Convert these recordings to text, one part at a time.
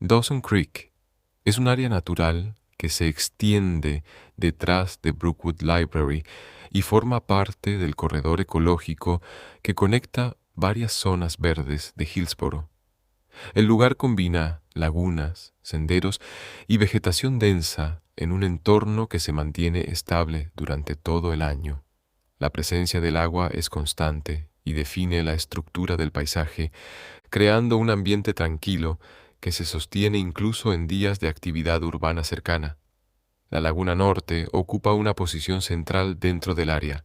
Dawson Creek es un área natural que se extiende detrás de Brookwood Library y forma parte del corredor ecológico que conecta varias zonas verdes de Hillsborough. El lugar combina lagunas, senderos y vegetación densa en un entorno que se mantiene estable durante todo el año. La presencia del agua es constante y define la estructura del paisaje, creando un ambiente tranquilo que se sostiene incluso en días de actividad urbana cercana. La Laguna Norte ocupa una posición central dentro del área.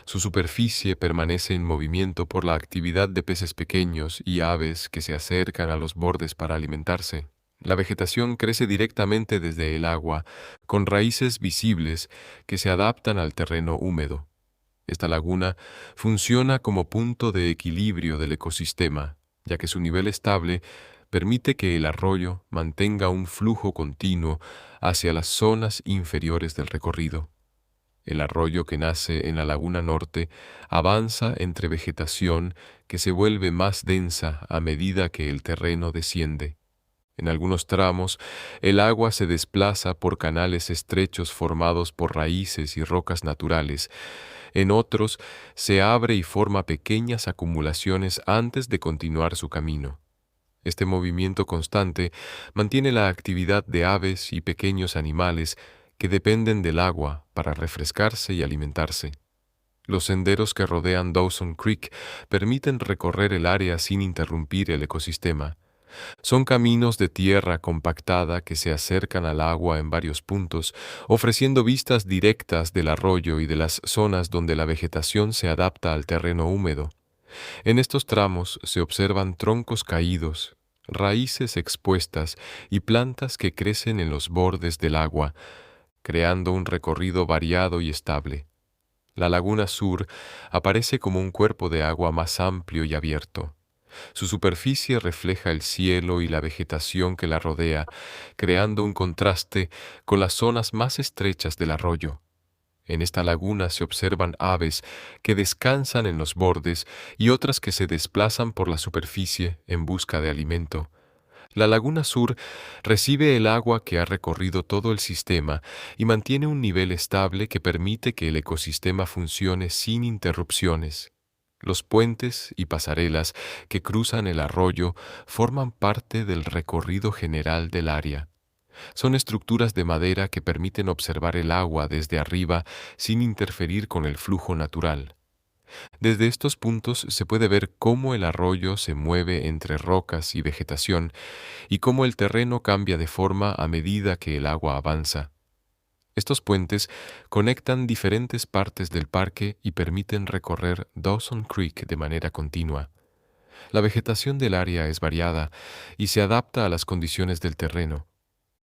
Su superficie permanece en movimiento por la actividad de peces pequeños y aves que se acercan a los bordes para alimentarse. La vegetación crece directamente desde el agua, con raíces visibles que se adaptan al terreno húmedo. Esta laguna funciona como punto de equilibrio del ecosistema, ya que su nivel estable permite que el arroyo mantenga un flujo continuo hacia las zonas inferiores del recorrido. El arroyo que nace en la Laguna Norte avanza entre vegetación que se vuelve más densa a medida que el terreno desciende. En algunos tramos, el agua se desplaza por canales estrechos formados por raíces y rocas naturales. En otros, se abre y forma pequeñas acumulaciones antes de continuar su camino. Este movimiento constante mantiene la actividad de aves y pequeños animales que dependen del agua para refrescarse y alimentarse. Los senderos que rodean Dawson Creek permiten recorrer el área sin interrumpir el ecosistema. Son caminos de tierra compactada que se acercan al agua en varios puntos, ofreciendo vistas directas del arroyo y de las zonas donde la vegetación se adapta al terreno húmedo. En estos tramos se observan troncos caídos, raíces expuestas y plantas que crecen en los bordes del agua, creando un recorrido variado y estable. La Laguna Sur aparece como un cuerpo de agua más amplio y abierto. Su superficie refleja el cielo y la vegetación que la rodea, creando un contraste con las zonas más estrechas del arroyo. En esta laguna se observan aves que descansan en los bordes y otras que se desplazan por la superficie en busca de alimento. La Laguna Sur recibe el agua que ha recorrido todo el sistema y mantiene un nivel estable que permite que el ecosistema funcione sin interrupciones. Los puentes y pasarelas que cruzan el arroyo forman parte del recorrido general del área. Son estructuras de madera que permiten observar el agua desde arriba sin interferir con el flujo natural. Desde estos puntos se puede ver cómo el arroyo se mueve entre rocas y vegetación y cómo el terreno cambia de forma a medida que el agua avanza. Estos puentes conectan diferentes partes del parque y permiten recorrer Dawson Creek de manera continua. La vegetación del área es variada y se adapta a las condiciones del terreno.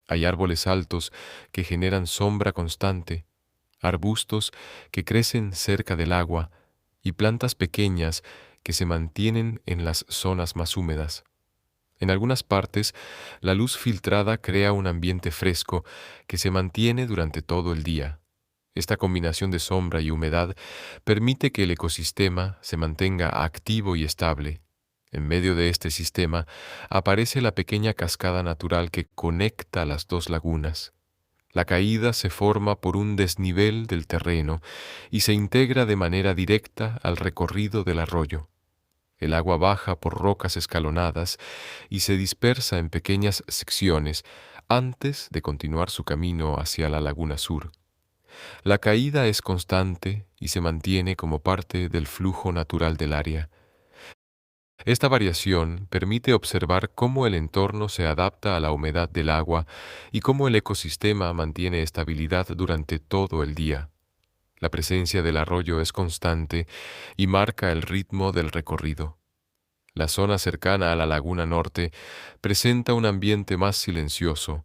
Hay árboles altos que generan sombra constante, arbustos que crecen cerca del agua y plantas pequeñas que se mantienen en las zonas más húmedas. En algunas partes, la luz filtrada crea un ambiente fresco que se mantiene durante todo el día. Esta combinación de sombra y humedad permite que el ecosistema se mantenga activo y estable. En medio de este sistema aparece la pequeña cascada natural que conecta las dos lagunas. La caída se forma por un desnivel del terreno y se integra de manera directa al recorrido del arroyo. El agua baja por rocas escalonadas y se dispersa en pequeñas secciones antes de continuar su camino hacia la Laguna Sur. La caída es constante y se mantiene como parte del flujo natural del área. Esta variación permite observar cómo el entorno se adapta a la humedad del agua y cómo el ecosistema mantiene estabilidad durante todo el día. La presencia del arroyo es constante y marca el ritmo del recorrido. La zona cercana a la Laguna Norte presenta un ambiente más silencioso,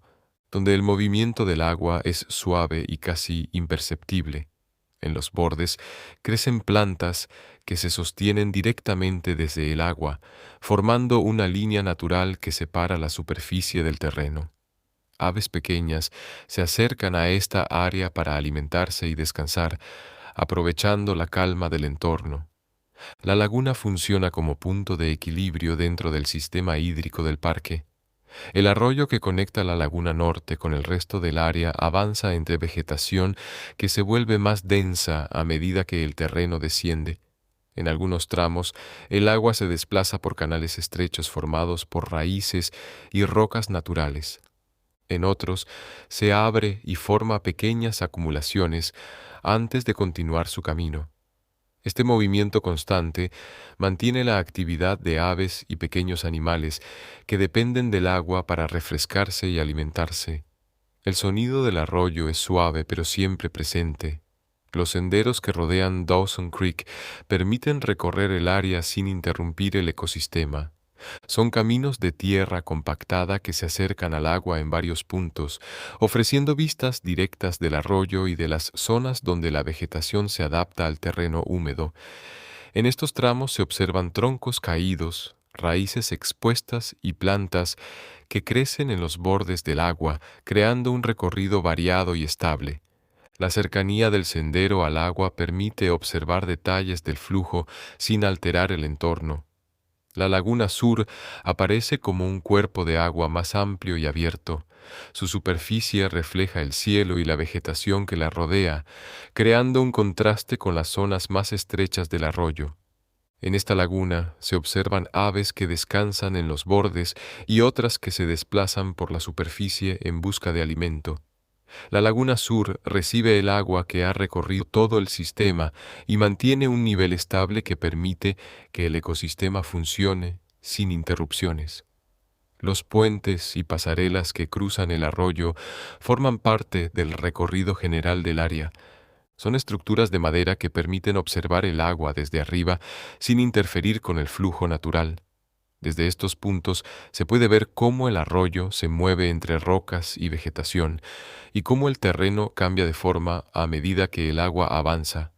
donde el movimiento del agua es suave y casi imperceptible. En los bordes crecen plantas que se sostienen directamente desde el agua, formando una línea natural que separa la superficie del terreno. Aves pequeñas se acercan a esta área para alimentarse y descansar, aprovechando la calma del entorno. La laguna funciona como punto de equilibrio dentro del sistema hídrico del parque. El arroyo que conecta la laguna norte con el resto del área avanza entre vegetación que se vuelve más densa a medida que el terreno desciende. En algunos tramos, el agua se desplaza por canales estrechos formados por raíces y rocas naturales. En otros, se abre y forma pequeñas acumulaciones antes de continuar su camino. Este movimiento constante mantiene la actividad de aves y pequeños animales que dependen del agua para refrescarse y alimentarse. El sonido del arroyo es suave pero siempre presente. Los senderos que rodean Dawson Creek permiten recorrer el área sin interrumpir el ecosistema. Son caminos de tierra compactada que se acercan al agua en varios puntos, ofreciendo vistas directas del arroyo y de las zonas donde la vegetación se adapta al terreno húmedo. En estos tramos se observan troncos caídos, raíces expuestas y plantas que crecen en los bordes del agua, creando un recorrido variado y estable. La cercanía del sendero al agua permite observar detalles del flujo sin alterar el entorno. La laguna sur aparece como un cuerpo de agua más amplio y abierto. Su superficie refleja el cielo y la vegetación que la rodea, creando un contraste con las zonas más estrechas del arroyo. En esta laguna se observan aves que descansan en los bordes y otras que se desplazan por la superficie en busca de alimento. La laguna sur recibe el agua que ha recorrido todo el sistema y mantiene un nivel estable que permite que el ecosistema funcione sin interrupciones. Los puentes y pasarelas que cruzan el arroyo forman parte del recorrido general del área. Son estructuras de madera que permiten observar el agua desde arriba sin interferir con el flujo natural. Desde estos puntos se puede ver cómo el arroyo se mueve entre rocas y vegetación y cómo el terreno cambia de forma a medida que el agua avanza.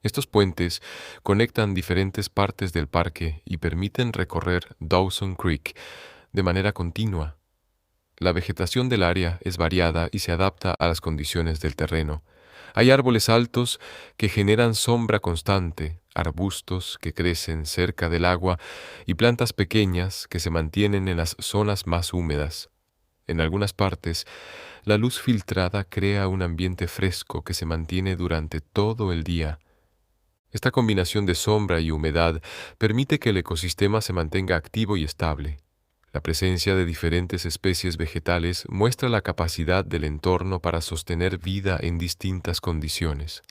Estos puentes conectan diferentes partes del parque y permiten recorrer Dawson Creek de manera continua. La vegetación del área es variada y se adapta a las condiciones del terreno. Hay árboles altos que generan sombra constante, arbustos que crecen cerca del agua y plantas pequeñas que se mantienen en las zonas más húmedas. En algunas partes, la luz filtrada crea un ambiente fresco que se mantiene durante todo el día. Esta combinación de sombra y humedad permite que el ecosistema se mantenga activo y estable. La presencia de diferentes especies vegetales muestra la capacidad del entorno para sostener vida en distintas condiciones.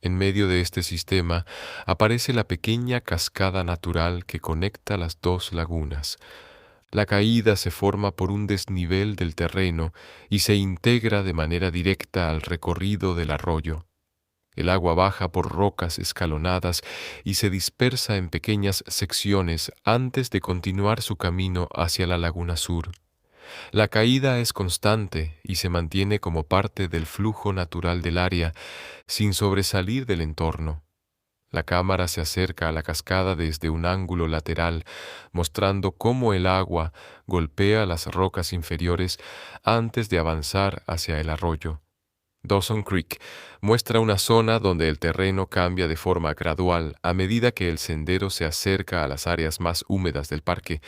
En medio de este sistema aparece la pequeña cascada natural que conecta las dos lagunas. La caída se forma por un desnivel del terreno y se integra de manera directa al recorrido del arroyo. El agua baja por rocas escalonadas y se dispersa en pequeñas secciones antes de continuar su camino hacia la laguna sur. La caída es constante y se mantiene como parte del flujo natural del área, sin sobresalir del entorno. La cámara se acerca a la cascada desde un ángulo lateral, mostrando cómo el agua golpea las rocas inferiores antes de avanzar hacia el arroyo. Dawson Creek muestra una zona donde el terreno cambia de forma gradual a medida que el sendero se acerca a las áreas más húmedas del parque.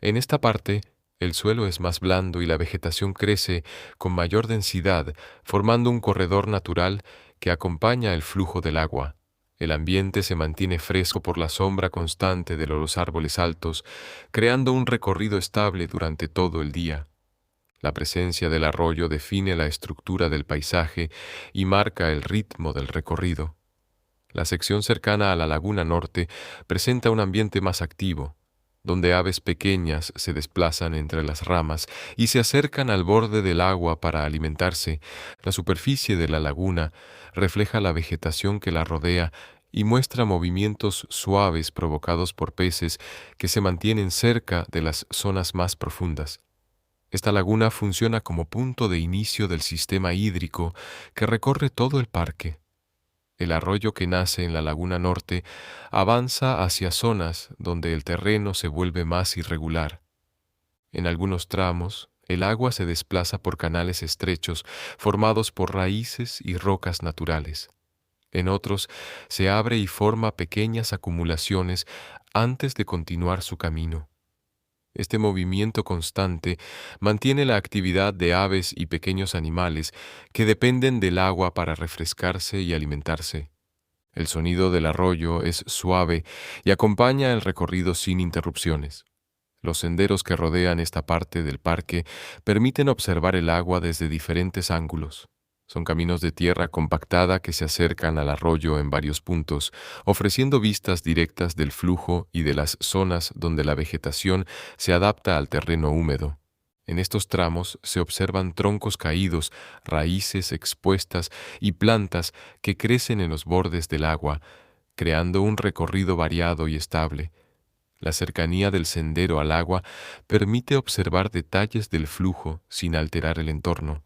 En esta parte, el suelo es más blando y la vegetación crece con mayor densidad, formando un corredor natural que acompaña el flujo del agua. El ambiente se mantiene fresco por la sombra constante de los árboles altos, creando un recorrido estable durante todo el día. La presencia del arroyo define la estructura del paisaje y marca el ritmo del recorrido. La sección cercana a la laguna norte presenta un ambiente más activo, donde aves pequeñas se desplazan entre las ramas y se acercan al borde del agua para alimentarse. La superficie de la laguna refleja la vegetación que la rodea y muestra movimientos suaves provocados por peces que se mantienen cerca de las zonas más profundas. Esta laguna funciona como punto de inicio del sistema hídrico que recorre todo el parque. El arroyo que nace en la laguna norte avanza hacia zonas donde el terreno se vuelve más irregular. En algunos tramos, el agua se desplaza por canales estrechos formados por raíces y rocas naturales. En otros, se abre y forma pequeñas acumulaciones antes de continuar su camino. Este movimiento constante mantiene la actividad de aves y pequeños animales que dependen del agua para refrescarse y alimentarse. El sonido del arroyo es suave y acompaña el recorrido sin interrupciones. Los senderos que rodean esta parte del parque permiten observar el agua desde diferentes ángulos. Son caminos de tierra compactada que se acercan al arroyo en varios puntos, ofreciendo vistas directas del flujo y de las zonas donde la vegetación se adapta al terreno húmedo. En estos tramos se observan troncos caídos, raíces expuestas y plantas que crecen en los bordes del agua, creando un recorrido variado y estable. La cercanía del sendero al agua permite observar detalles del flujo sin alterar el entorno.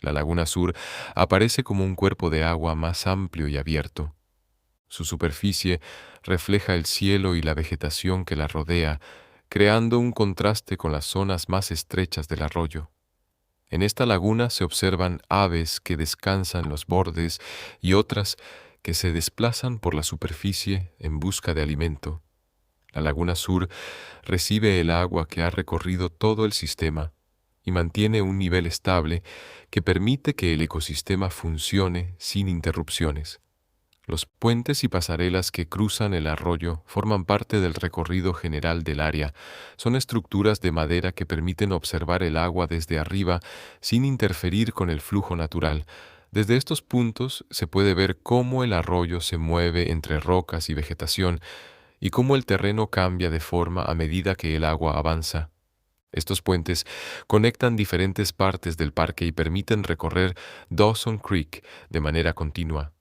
La laguna sur aparece como un cuerpo de agua más amplio y abierto. Su superficie refleja el cielo y la vegetación que la rodea, creando un contraste con las zonas más estrechas del arroyo. En esta laguna se observan aves que descansan en los bordes y otras que se desplazan por la superficie en busca de alimento. La laguna sur recibe el agua que ha recorrido todo el sistema y mantiene un nivel estable que permite que el ecosistema funcione sin interrupciones. Los puentes y pasarelas que cruzan el arroyo forman parte del recorrido general del área. Son estructuras de madera que permiten observar el agua desde arriba sin interferir con el flujo natural. Desde estos puntos se puede ver cómo el arroyo se mueve entre rocas y vegetación y cómo el terreno cambia de forma a medida que el agua avanza. Estos puentes conectan diferentes partes del parque y permiten recorrer Dawson Creek de manera continua.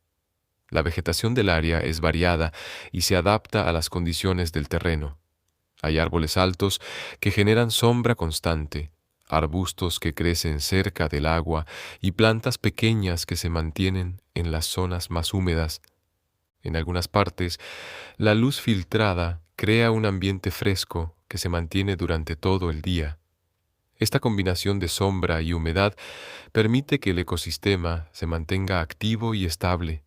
La vegetación del área es variada y se adapta a las condiciones del terreno. Hay árboles altos que generan sombra constante, arbustos que crecen cerca del agua y plantas pequeñas que se mantienen en las zonas más húmedas. En algunas partes, la luz filtrada crea un ambiente fresco que se mantiene durante todo el día. Esta combinación de sombra y humedad permite que el ecosistema se mantenga activo y estable.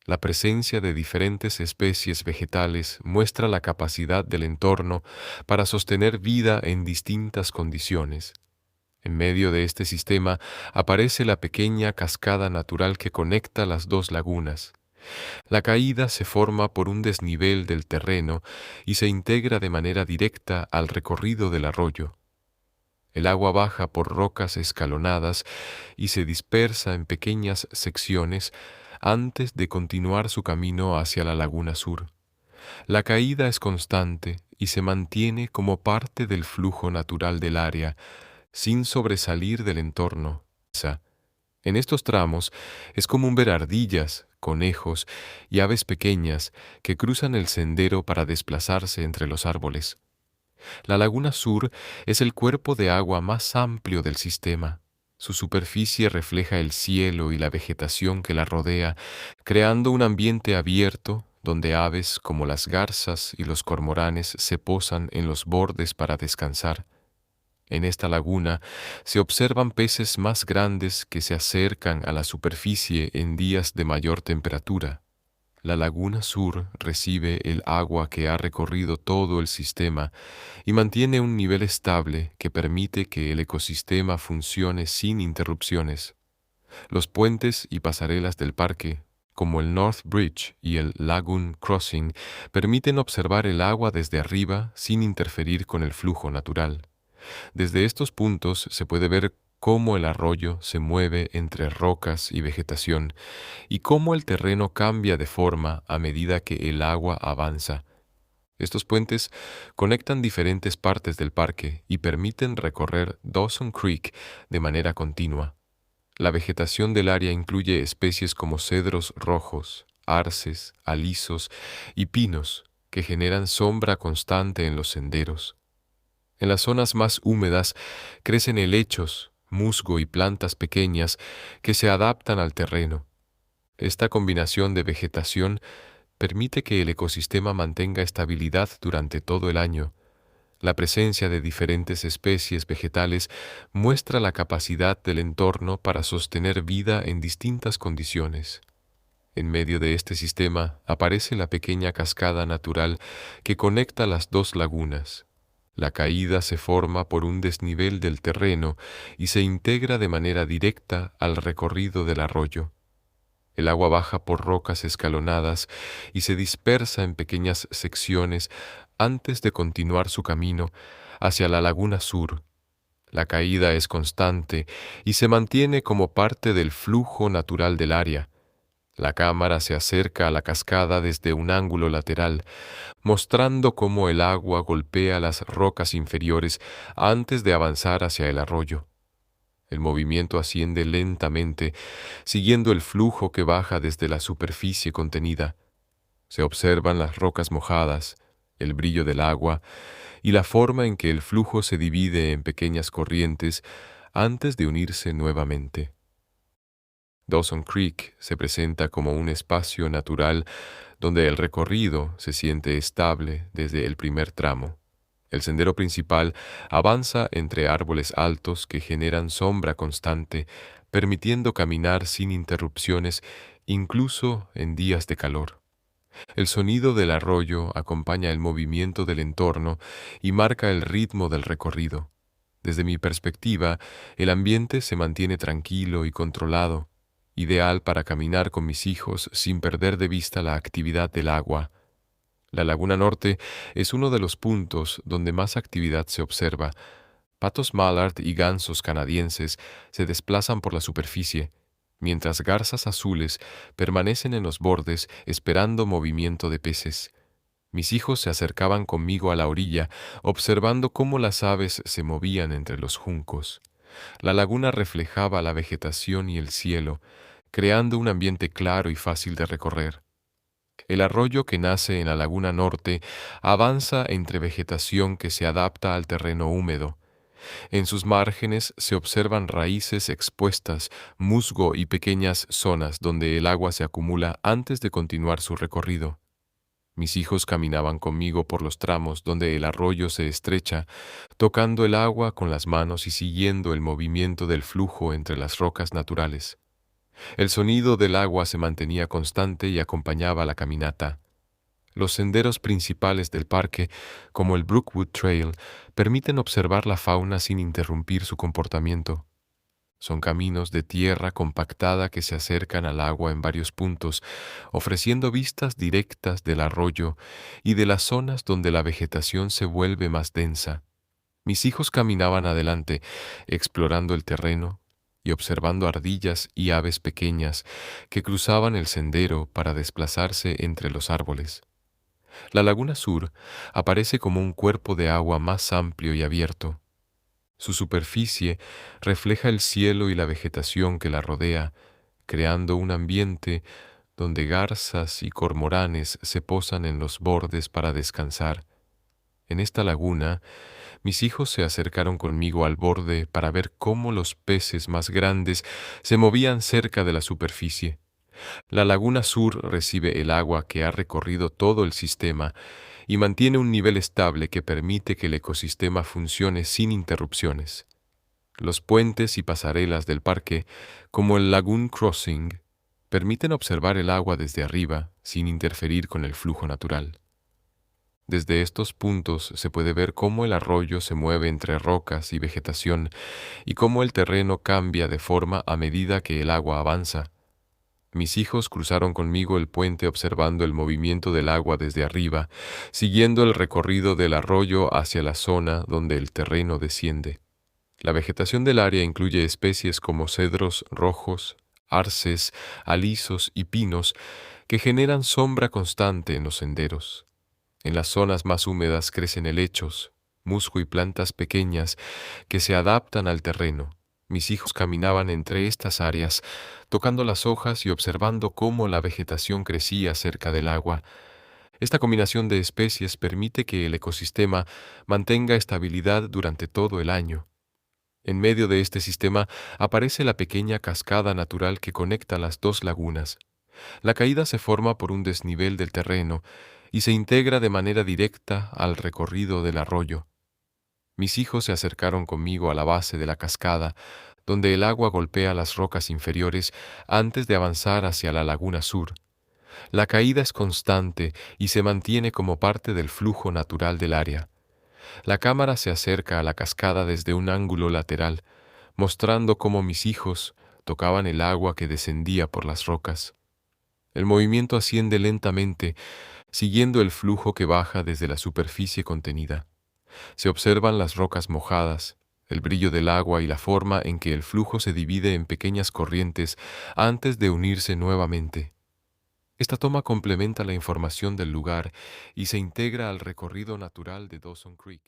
La presencia de diferentes especies vegetales muestra la capacidad del entorno para sostener vida en distintas condiciones. En medio de este sistema aparece la pequeña cascada natural que conecta las dos lagunas. La caída se forma por un desnivel del terreno y se integra de manera directa al recorrido del arroyo. El agua baja por rocas escalonadas y se dispersa en pequeñas secciones antes de continuar su camino hacia la laguna sur. La caída es constante y se mantiene como parte del flujo natural del área, sin sobresalir del entorno. En estos tramos es común ver ardillas, conejos y aves pequeñas que cruzan el sendero para desplazarse entre los árboles. La laguna sur es el cuerpo de agua más amplio del sistema. Su superficie refleja el cielo y la vegetación que la rodea, creando un ambiente abierto donde aves como las garzas y los cormoranes se posan en los bordes para descansar. En esta laguna se observan peces más grandes que se acercan a la superficie en días de mayor temperatura. La laguna sur recibe el agua que ha recorrido todo el sistema y mantiene un nivel estable que permite que el ecosistema funcione sin interrupciones. Los puentes y pasarelas del parque, como el North Bridge y el Lagoon Crossing, permiten observar el agua desde arriba sin interferir con el flujo natural. Desde estos puntos se puede ver cómo el arroyo se mueve entre rocas y vegetación y cómo el terreno cambia de forma a medida que el agua avanza. Estos puentes conectan diferentes partes del parque y permiten recorrer Dawson Creek de manera continua. La vegetación del área incluye especies como cedros rojos, arces, alisos y pinos que generan sombra constante en los senderos. En las zonas más húmedas crecen helechos, musgo y plantas pequeñas que se adaptan al terreno. Esta combinación de vegetación permite que el ecosistema mantenga estabilidad durante todo el año. La presencia de diferentes especies vegetales muestra la capacidad del entorno para sostener vida en distintas condiciones. En medio de este sistema aparece la pequeña cascada natural que conecta las dos lagunas. La caída se forma por un desnivel del terreno y se integra de manera directa al recorrido del arroyo. El agua baja por rocas escalonadas y se dispersa en pequeñas secciones antes de continuar su camino hacia la laguna sur. La caída es constante y se mantiene como parte del flujo natural del área. La cámara se acerca a la cascada desde un ángulo lateral, mostrando cómo el agua golpea las rocas inferiores antes de avanzar hacia el arroyo. El movimiento asciende lentamente, siguiendo el flujo que baja desde la superficie contenida. Se observan las rocas mojadas, el brillo del agua y la forma en que el flujo se divide en pequeñas corrientes antes de unirse nuevamente. Dawson Creek se presenta como un espacio natural donde el recorrido se siente estable desde el primer tramo. El sendero principal avanza entre árboles altos que generan sombra constante, permitiendo caminar sin interrupciones, incluso en días de calor. El sonido del arroyo acompaña el movimiento del entorno y marca el ritmo del recorrido. Desde mi perspectiva, el ambiente se mantiene tranquilo y controlado, ideal para caminar con mis hijos sin perder de vista la actividad del agua. La Laguna Norte es uno de los puntos donde más actividad se observa. Patos mallard y gansos canadienses se desplazan por la superficie, mientras garzas azules permanecen en los bordes esperando movimiento de peces. Mis hijos se acercaban conmigo a la orilla, observando cómo las aves se movían entre los juncos. La laguna reflejaba la vegetación y el cielo, creando un ambiente claro y fácil de recorrer. El arroyo que nace en la Laguna Norte avanza entre vegetación que se adapta al terreno húmedo. En sus márgenes se observan raíces expuestas, musgo y pequeñas zonas donde el agua se acumula antes de continuar su recorrido. Mis hijos caminaban conmigo por los tramos donde el arroyo se estrecha, tocando el agua con las manos y siguiendo el movimiento del flujo entre las rocas naturales. El sonido del agua se mantenía constante y acompañaba la caminata. Los senderos principales del parque, como el Brookwood Trail, permiten observar la fauna sin interrumpir su comportamiento. Son caminos de tierra compactada que se acercan al agua en varios puntos, ofreciendo vistas directas del arroyo y de las zonas donde la vegetación se vuelve más densa. Mis hijos caminaban adelante, explorando el terreno y observando ardillas y aves pequeñas que cruzaban el sendero para desplazarse entre los árboles. La Laguna Sur aparece como un cuerpo de agua más amplio y abierto. Su superficie refleja el cielo y la vegetación que la rodea, creando un ambiente donde garzas y cormoranes se posan en los bordes para descansar. En esta laguna, mis hijos se acercaron conmigo al borde para ver cómo los peces más grandes se movían cerca de la superficie. La Laguna Sur recibe el agua que ha recorrido todo el sistema y mantiene un nivel estable que permite que el ecosistema funcione sin interrupciones. Los puentes y pasarelas del parque, como el Lagoon Crossing, permiten observar el agua desde arriba sin interferir con el flujo natural. Desde estos puntos se puede ver cómo el arroyo se mueve entre rocas y vegetación y cómo el terreno cambia de forma a medida que el agua avanza. Mis hijos cruzaron conmigo el puente observando el movimiento del agua desde arriba, siguiendo el recorrido del arroyo hacia la zona donde el terreno desciende. La vegetación del área incluye especies como cedros rojos, arces, alisos y pinos que generan sombra constante en los senderos. En las zonas más húmedas crecen helechos, musgo y plantas pequeñas que se adaptan al terreno. Mis hijos caminaban entre estas áreas, tocando las hojas y observando cómo la vegetación crecía cerca del agua. Esta combinación de especies permite que el ecosistema mantenga estabilidad durante todo el año. En medio de este sistema aparece la pequeña cascada natural que conecta las dos lagunas. La caída se forma por un desnivel del terreno y se integra de manera directa al recorrido del arroyo. Mis hijos se acercaron conmigo a la base de la cascada, donde el agua golpea las rocas inferiores antes de avanzar hacia la Laguna Sur. La caída es constante y se mantiene como parte del flujo natural del área. La cámara se acerca a la cascada desde un ángulo lateral, mostrando cómo mis hijos tocaban el agua que descendía por las rocas. El movimiento asciende lentamente, siguiendo el flujo que baja desde la superficie contenida. Se observan las rocas mojadas, el brillo del agua y la forma en que el flujo se divide en pequeñas corrientes antes de unirse nuevamente. Esta toma complementa la información del lugar y se integra al recorrido natural de Dawson Creek.